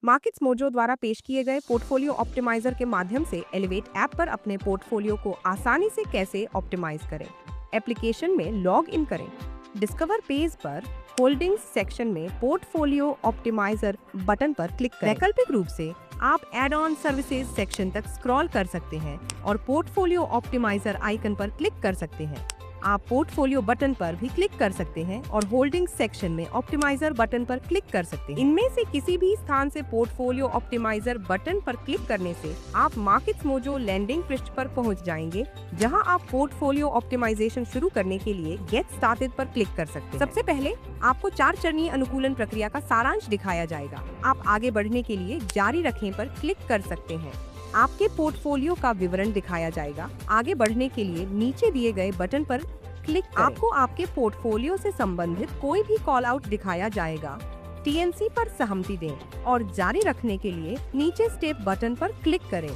Markets mojo द्वारा पेश किए गए पोर्टफोलियो ऑप्टिमाइजर के माध्यम से एलिवेट ऐप पर अपने पोर्टफोलियो को आसानी से कैसे ऑप्टिमाइज करें। एप्लीकेशन में लॉग इन करें। डिस्कवर पेज पर होल्डिंग्स सेक्शन में पोर्टफोलियो ऑप्टिमाइजर बटन पर क्लिक करें। वैकल्पिक रूप से आप एड ऑन सर्विसेज सेक्शन तक स्क्रॉल कर सकते हैं और पोर्टफोलियो ऑप्टिमाइजर आइकन पर क्लिक कर सकते हैं। आप पोर्टफोलियो बटन पर भी क्लिक कर सकते हैं और होल्डिंग सेक्शन में ऑप्टिमाइजर बटन पर क्लिक कर सकते हैं। इनमें से किसी भी स्थान से पोर्टफोलियो ऑप्टिमाइजर बटन पर क्लिक करने से आप मार्केट्स मोजो लैंडिंग पृष्ठ पर पहुंच जाएंगे, जहां आप पोर्टफोलियो ऑप्टिमाइजेशन शुरू करने के लिए गेट स्टार्टेड पर क्लिक कर सकते हैं। सबसे पहले आपको 4 चरणीय अनुकूलन प्रक्रिया का सारांश दिखाया जाएगा। आप आगे बढ़ने के लिए जारी रखें पर क्लिक कर सकते हैं। आपके पोर्टफोलियो का विवरण दिखाया जाएगा। आगे बढ़ने के लिए नीचे दिए गए बटन पर क्लिक करें। आपको आपके पोर्टफोलियो से संबंधित कोई भी कॉल आउट दिखाया जाएगा। टीएनसी पर सहमति दें और जारी रखने के लिए नीचे स्टेप बटन पर क्लिक करें।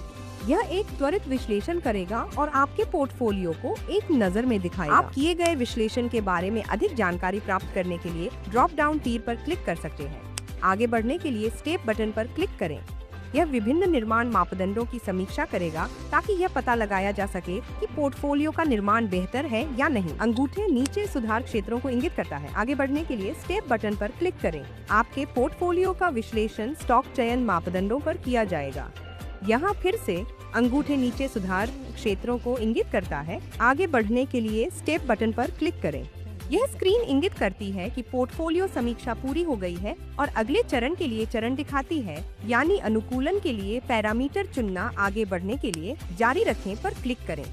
यह एक त्वरित विश्लेषण करेगा और आपके पोर्टफोलियो को एक नजर में दिखाएगा। आप किए गए विश्लेषण के बारे में अधिक जानकारी प्राप्त करने के लिए ड्रॉप डाउन तीर पर क्लिक कर सकते हैं। आगे बढ़ने के लिए स्टेप बटन पर क्लिक करें। यह विभिन्न निर्माण मापदंडों की समीक्षा करेगा ताकि यह पता लगाया जा सके कि पोर्टफोलियो का निर्माण बेहतर है या नहीं। अंगूठे नीचे सुधार क्षेत्रों को इंगित करता है। आगे बढ़ने के लिए स्टेप बटन पर क्लिक करें। आपके पोर्टफोलियो का विश्लेषण स्टॉक चयन मापदंडों पर किया जाएगा। यहाँ फिर से अंगूठे नीचे सुधार क्षेत्रों को इंगित करता है। आगे बढ़ने के लिए स्टेप बटन पर क्लिक करें। यह स्क्रीन इंगित करती है कि पोर्टफोलियो समीक्षा पूरी हो गई है और अगले चरण के लिए चरण दिखाती है, यानी अनुकूलन के लिए पैरामीटर चुनना। आगे बढ़ने के लिए जारी रखें पर क्लिक करें।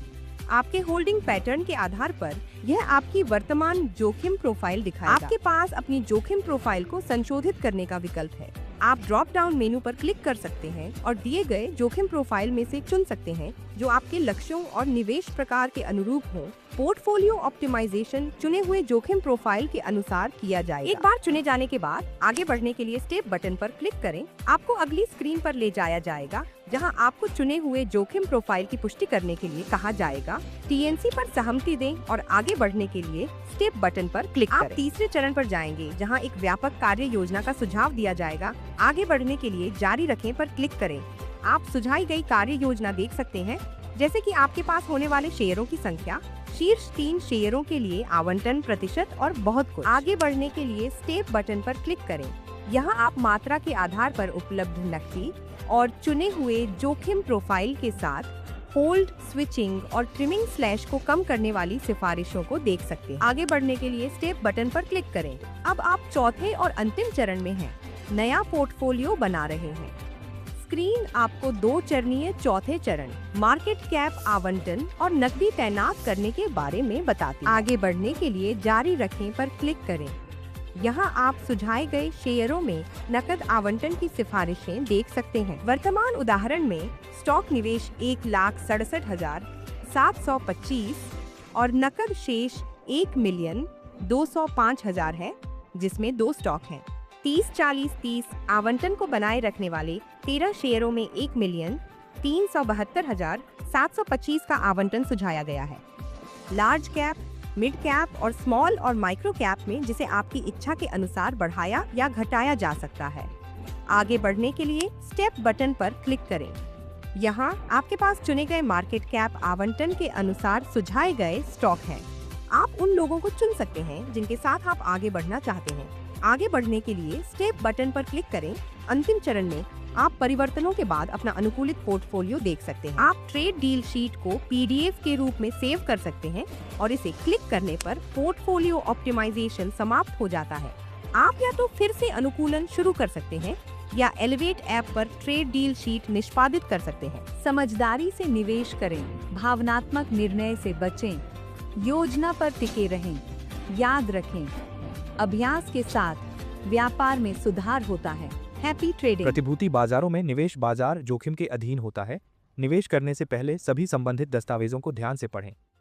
आपके होल्डिंग पैटर्न के आधार पर यह आपकी वर्तमान जोखिम प्रोफाइल दिखाएगा। आपके पास अपनी जोखिम प्रोफाइल को संशोधित करने का विकल्प है। आप ड्रॉप डाउन मेनू पर क्लिक कर सकते हैं और दिए गए जोखिम प्रोफाइल में से चुन सकते हैं जो आपके लक्ष्यों और निवेश प्रकार के अनुरूप हो। पोर्टफोलियो ऑप्टिमाइजेशन चुने हुए जोखिम प्रोफाइल के अनुसार किया जाएगा। एक बार चुने जाने के बाद आगे बढ़ने के लिए स्टेप बटन पर क्लिक करें। आपको अगली स्क्रीन पर ले जाया जाएगा, जहां आपको चुने हुए जोखिम प्रोफाइल की पुष्टि करने के लिए कहा जाएगा। टीएनसी पर सहमति दें और आगे बढ़ने के लिए स्टेप बटन पर क्लिक करें। आप तीसरे चरण पर जाएंगे, जहां एक व्यापक कार्य योजना का सुझाव दिया जाएगा। आगे बढ़ने के लिए जारी रखें पर क्लिक करें। आप सुझाई गई कार्य योजना देख सकते हैं, जैसे कि आपके पास होने वाले शेयरों की संख्या, शीर्ष 3 शेयरों के लिए आवंटन प्रतिशत और बहुत कुछ। आगे बढ़ने के लिए स्टेप बटन पर क्लिक करें। यहाँ आप मात्रा के आधार पर उपलब्ध नकदी और चुने हुए जोखिम प्रोफाइल के साथ होल्ड, स्विचिंग और ट्रिमिंग स्लैश को कम करने वाली सिफारिशों को देख सकते हैं। आगे बढ़ने के लिए स्टेप बटन पर क्लिक करें। अब आप चौथे और अंतिम चरण में हैं। नया पोर्टफोलियो बना रहे हैं। स्क्रीन आपको 2 चरणीय चौथे चरण, मार्केट कैप आवंटन और नकदी तैनात करने के बारे में बताती है। आगे बढ़ने के लिए जारी रखें पर क्लिक करें। यहाँ आप सुझाए गए शेयरों में नकद आवंटन की सिफारिशें देख सकते हैं। वर्तमान उदाहरण में स्टॉक निवेश 1,67,725 और नकद शेष 1,205,000 है, जिसमें 2 स्टॉक हैं। 30-40-30 आवंटन को बनाए रखने वाले 13 शेयरों में 1,372,725 का आवंटन सुझाया गया है। लार्ज कैप, मिड कैप और स्मॉल और माइक्रो कैप में जिसे आपकी इच्छा के अनुसार बढ़ाया या घटाया जा सकता है। आगे बढ़ने के लिए स्टेप बटन पर क्लिक करें। यहाँ आपके पास चुने गए मार्केट कैप आवंटन के अनुसार सुझाए गए स्टॉक हैं। आप उन लोगों को चुन सकते हैं जिनके साथ आप आगे बढ़ना चाहते हैं। आगे बढ़ने के लिए स्टेप बटन पर क्लिक करें। अंतिम चरण में आप परिवर्तनों के बाद अपना अनुकूलित पोर्टफोलियो देख सकते हैं। आप ट्रेड डील शीट को पीडीएफ के रूप में सेव कर सकते हैं और इसे क्लिक करने पर पोर्टफोलियो ऑप्टिमाइजेशन समाप्त हो जाता है। आप या तो फिर से अनुकूलन शुरू कर सकते हैं या एलिवेट ऐप पर ट्रेड डील शीट निष्पादित कर सकते हैं। समझदारी से निवेश करें, भावनात्मक निर्णय से बचें, योजना पर टिके रहें। याद रखें, अभ्यास के साथ व्यापार में सुधार होता है। Happy trading. प्रतिभूति बाजारों में निवेश बाजार जोखिम के अधीन होता है। निवेश करने से पहले सभी संबंधित दस्तावेजों को ध्यान से पढ़ें।